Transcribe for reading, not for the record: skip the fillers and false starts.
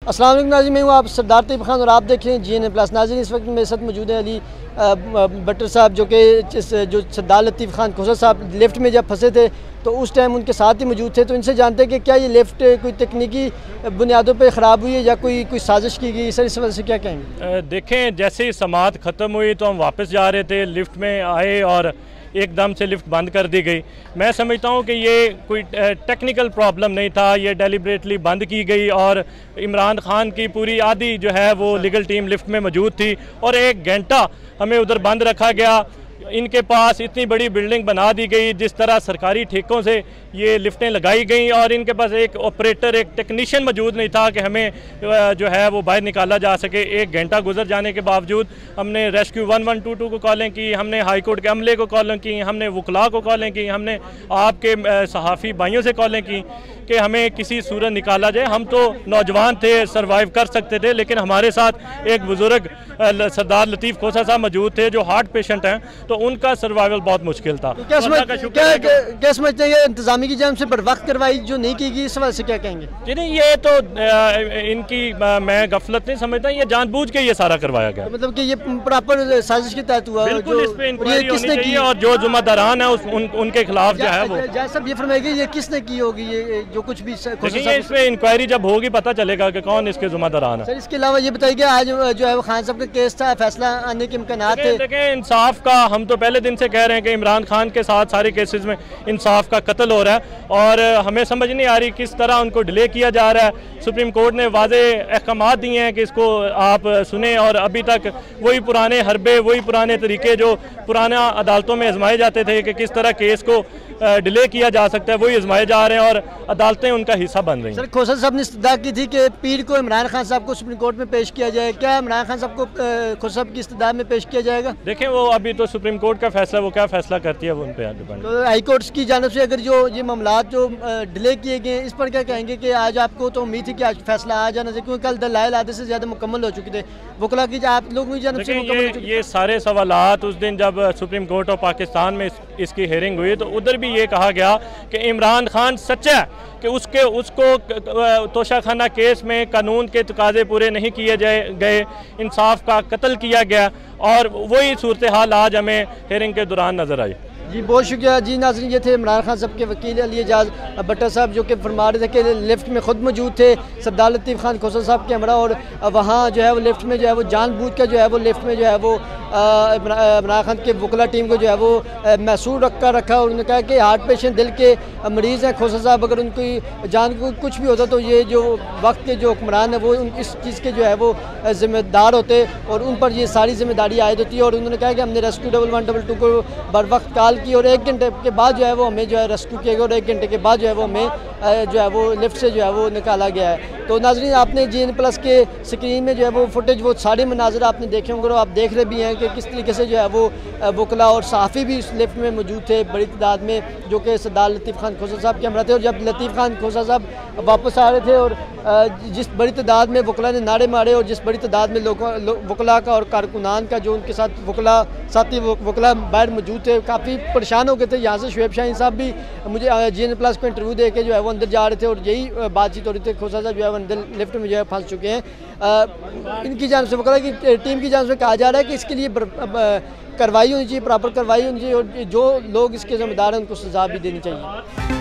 अस्सलाम वालेकुम नाज़रीन, मैं हूँ आप सरदार तैयब खान और आप देख रहे हैं GNA प्लस। नाज़रीन, इस वक्त मेरे साथ मौजूद है अली बट्टर साहब, जो सरदार लतीफ़ खान खोसा साहब लिफ्ट में जब फंसे थे तो उस टाइम उनके साथ ही मौजूद थे। तो इनसे जानते हैं कि क्या ये लिफ्ट कोई तकनीकी बुनियादों पर ख़राब हुई है या कोई साजिश की गई। सर, इस वजह से क्या कहेंगे? देखें, जैसे ही समाअत ख़त्म हुई तो हम वापस जा रहे थे, लिफ्ट में आए और एकदम से लिफ्ट बंद कर दी गई। मैं समझता हूँ कि ये कोई टेक्निकल प्रॉब्लम नहीं था, ये डेलिब्रेटली बंद की गई और इमरान खान की पूरी आधी जो है वो लीगल टीम लिफ्ट में मौजूद थी और 1 घंटा हमें उधर बंद रखा गया। इनके पास इतनी बड़ी बिल्डिंग बना दी गई, जिस तरह सरकारी ठेकों से ये लिफ्टें लगाई गई और इनके पास एक ऑपरेटर, एक टेक्नीशियन मौजूद नहीं था कि हमें जो है वो बाहर निकाला जा सके। 1 घंटा गुजर जाने के बावजूद हमने रेस्क्यू 1122 को कॉलें की, हमने हाई कोर्ट के अमले को कॉलें की, हमने वकला को कॉलें की, हमने आपके सहाफ़ी भाइयों से कॉलें की कि हमें किसी सूरत निकाला जाए। हम तो नौजवान थे, सर्वाइव कर सकते थे, लेकिन हमारे साथ एक बुज़ुर्ग सरदार लतीफ़ खोसा साहब मौजूद थे जो हार्ट पेशेंट हैं, तो उनका सर्वाइवल बहुत मुश्किल था। तो क्या समझते हैं इंतजामी की जानिब से बर वक्त कार्रवाई जो नहीं की गई, इस वजह से क्या कहेंगे? जी नहीं, ये तो इनकी मैं गफलत नहीं समझता, ये जानबूझ के ये सारा करवाया गया। मतलब कि ये प्रॉपर साजिश के तहत हुआ। बिल्कुल, इस पे इंक्वायरी होनी चाहिए और जो जिम्मेदारान है उनके खिलाफ जो है वो। जैसा ये फरमाएगी, ये किसने की होगी, ये जो कुछ भी इस पे इंक्वायरी जब होगी पता चलेगा कि कौन इसके जिम्मेदारान है। सर, इसके अलावा ये बताइए कि आज जो है वो खान साहब का केस था, फैसला आने के इम्कान थे? देखें, इंसाफ का हम तो पहले दिन से कह रहे हैं कि इमरान खान के साथ सारे केसेस में इंसाफ का कत्ल हो रहा है और हमें समझ नहीं आ रही किस तरह उनको डिले किया जा रहा है। सुप्रीम कोर्ट ने वाज़े अहकाम दिए हैं कि इसको आप सुने और अभी तक वही पुराने हरबे, वही पुराने तरीके जो पुराना अदालतों में आजमाए जाते थे कि किस तरह केस को डिले किया जा सकता है, वही आजमाए जा रहे हैं और अदालतें उनका हिस्सा बन रही हैं। सर, खोसा साहब ने इस्तदा की थी कि पीर को इमरान खान साहब को सुप्रीम कोर्ट में पेश किया जाए। क्या इमरान खान साहब को खोसा साहब की इस्तदा में पेश किया जाएगा? देखें, वो अभी तो सुप्रीम कोर्ट का फैसला, वो क्या फैसला करती है वो उन पर डिपेंड। तो हाई कोर्ट की जानिब से अगर जो ये मामला जो डिले किए गए, इस पर क्या कहेंगे कि आज आपको तो उम्मीद थी कि आज फैसला आ जाना चाहिए, क्योंकि कल दलाइल आधे से ज़्यादा मुकम्मल हो चुके थे, वकला की आप लोगों की जानिब से ये सारे सवालात उस दिन जब सुप्रीम कोर्ट ऑफ पाकिस्तान में इसकी हेयरिंग हुई तो उधर भी ये कहा गया कि इमरान खान सच्चा है कि उसको तोशाखाना केस में कानून के तकाजे पूरे नहीं किए गए, इंसाफ का कत्ल किया गया और वही सूरत हाल आज हमें हेयरिंग के दौरान नजर आई। जी, बहुत शुक्रिया। जी नाज़रीन, ये थे इमरान खान साहब के वकील अली एजाज बट्टर साहब, जो कि फरमा रहे थे कि लिफ्ट में ख़ुद मौजूद थे सरदार लतीफ़ खान खोसा साहब के हमरा, और वहाँ जो है वो लिफ्ट में जो है वो जानबूझ कर जो है वो लिफ्ट में जो है वो इमरान खान के वकला टीम को जो है वो महसूस रखा और उन्होंने कहा कि हार्ट पेशेंट, दिल के मरीज़ हैं खोसा साहब, अगर उनकी जान को कुछ भी होता तो ये जो वक्त के जो हुक्मरान है वो इस चीज़ के जो है वो ज़िम्मेदार होते और उन पर ये सारी जिम्मेदारी आयद होती है। और उन्होंने कहा कि हमने रेस्क्यू 1122 को बर वक्त कॉल की और 1 घंटे के बाद जो है वो हमें जो है रेस्क्यू किया गया और 1 घंटे के बाद जो है वो हमें जो है वो लिफ्ट से जो है वो निकाला गया है। तो नाज़रीन, आपने GN प्लस के स्क्रीन में जो है वो फुटेज, वो सारे मनाज़र आपने देखे होंगे और आप देख रहे भी हैं कि किस तरीके से जो है वो वकला और सहाफ़ी भी इस लिफ्ट में मौजूद थे बड़ी तादाद में, जो कि सरदार लतीफ़ खान खोसा साहब के हमरा थे। और जब लतीफ़ खान खोसा साहब वापस आ रहे थे और जिस बड़ी तादाद में वकला ने नारे मारे और जिस बड़ी तादाद में वकला का और कारकुनान का जो उनके साथ साथी वकला बाहर मौजूद थे, काफ़ी परेशान हो गए थे। यहाँ से शुएब शाहीन साहब भी मुझे GN प्लस को इंटरव्यू दे के जो है वो अंदर जा रहे थे और यही बातचीत हो रही थी। खोसा साहब जो है अंदर लिफ्ट में जो है फंस चुके हैं। इनकी जानिब से वकला की टीम की जानिब से कहा जा रहा है कि इसके लिए कार्रवाई होनी चाहिए, प्रॉपर कार्रवाई होनी चाहिए और जो लोग इसके जिम्मेदार हैं उनको सज़ा भी देनी चाहिए।